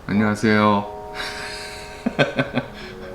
안녕하세요.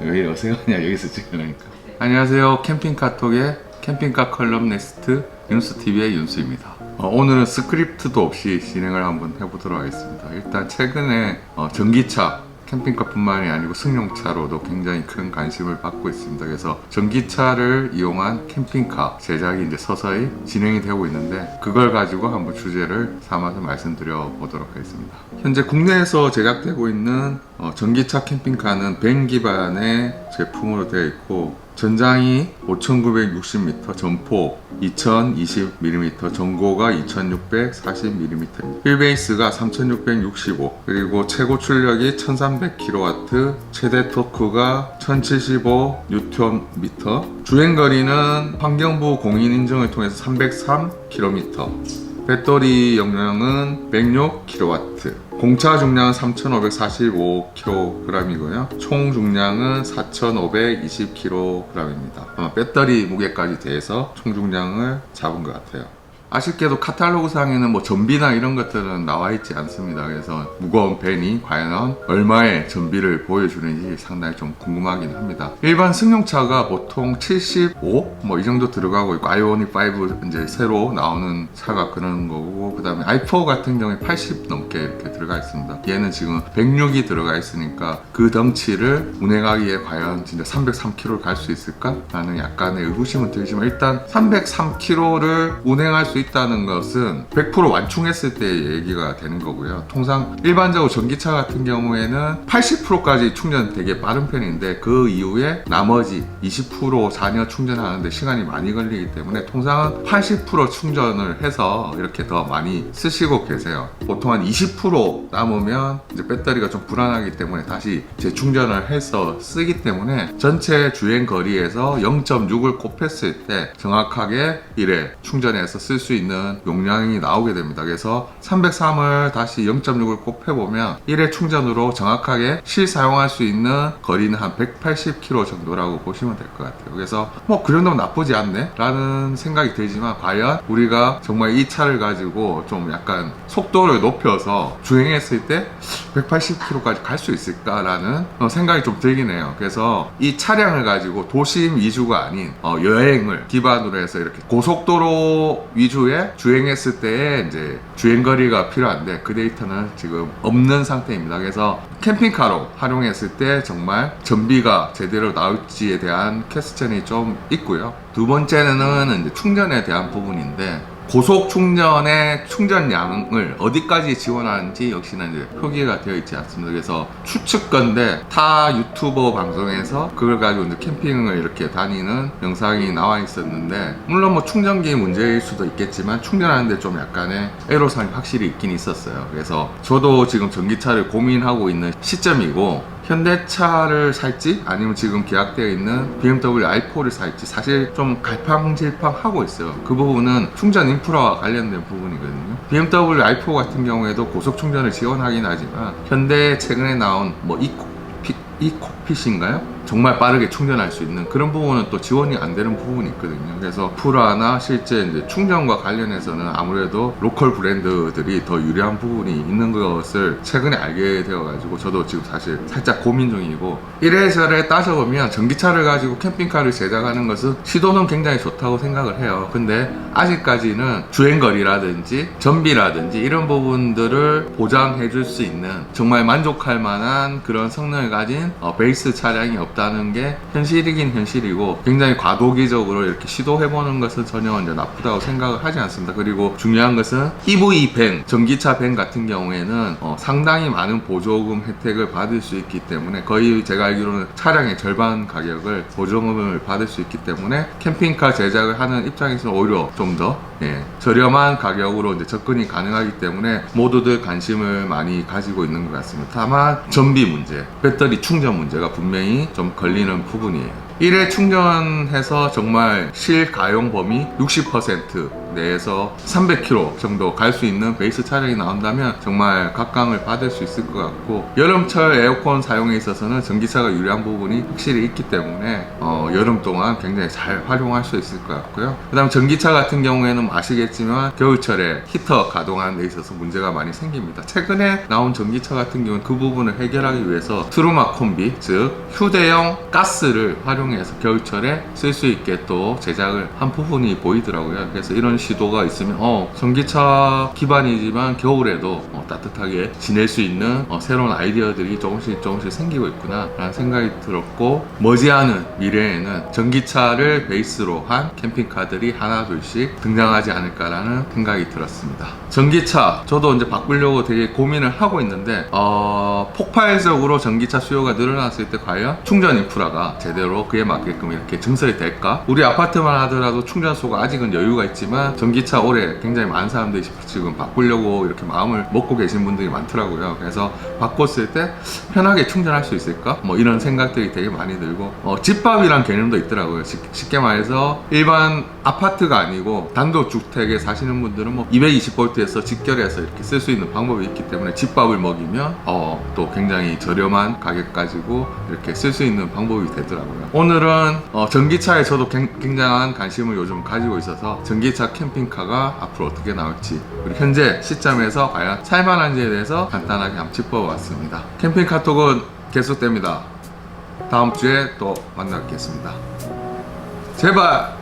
왜 어색하냐 여기서 찍으니까. 안녕하세요. 캠핑카톡의 캠핑카 컬럼 네스트 윤수TV의 윤수입니다. 오늘은 스크립트도 없이 진행을 한번 해보도록 하겠습니다. 일단 최근에 전기차 캠핑카뿐만이 아니고 승용차로도 굉장히 큰 관심을 받고 있습니다. 그래서 전기차를 이용한 캠핑카 제작이 이제 서서히 진행이 되고 있는데, 그걸 가지고 한번 주제를 삼아서 말씀드려 보도록 하겠습니다. 현재 국내에서 제작되고 있는 전기차 캠핑카는 벤 기반의 제품으로 되어 있고, 전장이 5960m, 전폭 2020mm, 전고가 2640mm, 휠베이스가 3665, 그리고 최고 출력이 1300kW, 최대 토크가 1075Nm, 주행거리는 환경부 공인 인증을 통해서 303km, 배터리 용량은 106kW, 공차 중량은 3545kg이고요. 총 중량은 4520kg입니다. 배터리 무게까지 대해서 총 중량을 잡은 것 같아요. 아쉽게도 카탈로그 상에는 뭐 전비나 이런 것들은 나와 있지 않습니다. 그래서 무거운 벤이 과연 얼마의 전비를 보여주는지 상당히 좀 궁금하긴 합니다. 일반 승용차가 보통 75? 뭐 이 정도 들어가고 있고, 아이오닉 5 이제 새로 나오는 차가 그런 거고, 그 다음에 i4 같은 경우에 80 넘게 이렇게 들어가 있습니다. 얘는 지금 106이 들어가 있으니까 그 덩치를 운행하기에 과연 진짜 303km를 갈 수 있을까? 라는 약간의 의구심은 들지만, 일단 303km를 운행할 수 있다는 것은 100% 완충했을 때 얘기가 되는 거고요. 통상 일반적으로 전기차 같은 경우에는 80%까지 충전 되게 빠른 편인데, 그 이후에 나머지 20% 잔여 충전하는데 시간이 많이 걸리기 때문에 통상은 80% 충전을 해서 이렇게 더 많이 쓰시고 계세요. 보통 한 20% 남으면 이제 배터리가 좀 불안하기 때문에 다시 재충전을 해서 쓰기 때문에, 전체 주행 거리에서 0.6을 곱했을 때 정확하게 1회 충전해서 쓸 수 있는 용량이 나오게 됩니다. 그래서 303을 다시 0.6을 곱해보면 1회 충전으로 정확하게 실사용할 수 있는 거리는 한 180km 정도라고 보시면 될 것 같아요. 그래서 뭐 그 정도면 나쁘지 않네 라는 생각이 들지만, 과연 우리가 정말 이 차를 가지고 좀 약간 속도를 높여서 주행했을 때 180km까지 갈 수 있을까라는 생각이 좀 들긴 해요. 그래서 이 차량을 가지고 도심 위주가 아닌 여행을 기반으로 해서 이렇게 고속도로 위주의 주행했을 때의 이제 주행거리가 필요한데, 그 데이터는 지금 없는 상태입니다. 그래서 캠핑카로 활용했을 때 정말 전비가 제대로 나올지에 대한 퀘스천이 좀 있고요. 두 번째는 이제 충전에 대한 부분인데, 고속 충전의 충전량을 어디까지 지원하는지 역시나 이제 표기가 되어 있지 않습니다. 그래서 추측건데, 타 유튜버 방송에서 그걸 가지고 이제 캠핑을 이렇게 다니는 영상이 나와 있었는데, 물론 뭐 충전기 문제일 수도 있겠지만 충전하는데 좀 약간의 애로사항이 확실히 있긴 있었어요. 그래서 저도 지금 전기차를 고민하고 있는 시점이고, 현대차를 살지 아니면 지금 계약되어 있는 BMW i4를 살지 사실 좀 갈팡질팡하고 있어요. 그 부분은 충전 인프라와 관련된 부분이거든요. BMW i4 같은 경우에도 고속 충전을 지원하긴 하지만, 현대 최근에 나온 뭐 이콕핏인가요? 정말 빠르게 충전할 수 있는 그런 부분은 또 지원이 안 되는 부분이 있거든요. 그래서 프라나 실제 이제 충전과 관련해서는 아무래도 로컬 브랜드들이 더 유리한 부분이 있는 것을 최근에 알게 되어가지고, 저도 지금 사실 살짝 고민 중이고, 이래저래 따져보면 전기차를 가지고 캠핑카를 제작하는 것은 시도는 굉장히 좋다고 생각을 해요. 근데 아직까지는 주행거리라든지 전비라든지 이런 부분들을 보장해 줄 수 있는 정말 만족할 만한 그런 성능을 가진 베이스 차량이 없다는 게 현실이긴 현실이고, 굉장히 과도기적으로 이렇게 시도해보는 것은 전혀 이제 나쁘다고 생각을 하지 않습니다. 그리고 중요한 것은 EV 밴, 전기차 밴 같은 경우에는 상당히 많은 보조금 혜택을 받을 수 있기 때문에, 거의 제가 알기로는 차량의 절반 가격을 보조금을 받을 수 있기 때문에, 캠핑카 제작을 하는 입장에서는 오히려 좀 더 저렴한 가격으로 이제 접근이 가능하기 때문에 모두들 관심을 많이 가지고 있는 것 같습니다. 다만 전비 문제, 배터리 충전 문제가 분명히 좀 걸리는 부분이에요. 1회 충전해서 정말 실가용 범위 60% 내에서 300km 정도 갈 수 있는 베이스 차량이 나온다면 정말 각광을 받을 수 있을 것 같고, 여름철 에어컨 사용에 있어서는 전기차가 유리한 부분이 확실히 있기 때문에 여름 동안 굉장히 잘 활용할 수 있을 것 같고요. 그 다음 전기차 같은 경우에는 아시겠지만 겨울철에 히터 가동하는 데 있어서 문제가 많이 생깁니다. 최근에 나온 전기차 같은 경우는 그 부분을 해결하기 위해서 트루마 콤비, 즉 휴대용 가스를 활용해서 겨울철에 쓸 수 있게 또 제작을 한 부분이 보이더라고요. 그래서 이런 시도가 있으면 전기차 기반이지만 겨울에도 따뜻하게 지낼 수 있는 새로운 아이디어들이 조금씩 생기고 있구나 라는 생각이 들었고, 머지않은 미래에는 전기차를 베이스로 한 캠핑카들이 하나 둘씩 등장하지 않을까라는 생각이 들었습니다. 전기차 저도 이제 바꾸려고 되게 고민을 하고 있는데 폭발적으로 전기차 수요가 늘어났을 때 과연 충전 인프라가 제대로 그에 맞게끔 이렇게 증설이 될까? 우리 아파트만 하더라도 충전소가 아직은 여유가 있지만 전기차 올해 굉장히 많은 사람들이 지금 바꾸려고 이렇게 마음을 먹고 계신 분들이 많더라고요. 그래서 바꿨을 때 편하게 충전할 수 있을까? 이런 생각들이 되게 많이 들고, 집밥이란 개념도 있더라고요. 쉽게 말해서 일반 아파트가 아니고 단독주택에 사시는 분들은 220V에서 직결해서 이렇게 쓸 수 있는 방법이 있기 때문에 집밥을 먹이면 또 굉장히 저렴한 가격 가지고 이렇게 쓸 수 있는 방법이 되더라고요. 오늘은 전기차에 저도 굉장한 관심을 요즘 가지고 있어서 전기차 캠핑카가 앞으로 어떻게 나올지, 그리고 현재 시점에서 과연 살만한지에 대해서 간단하게 한번 짚어봤습니다. 캠핑카 톡은 계속됩니다. 다음 주에 또 만나뵙겠습니다. 제발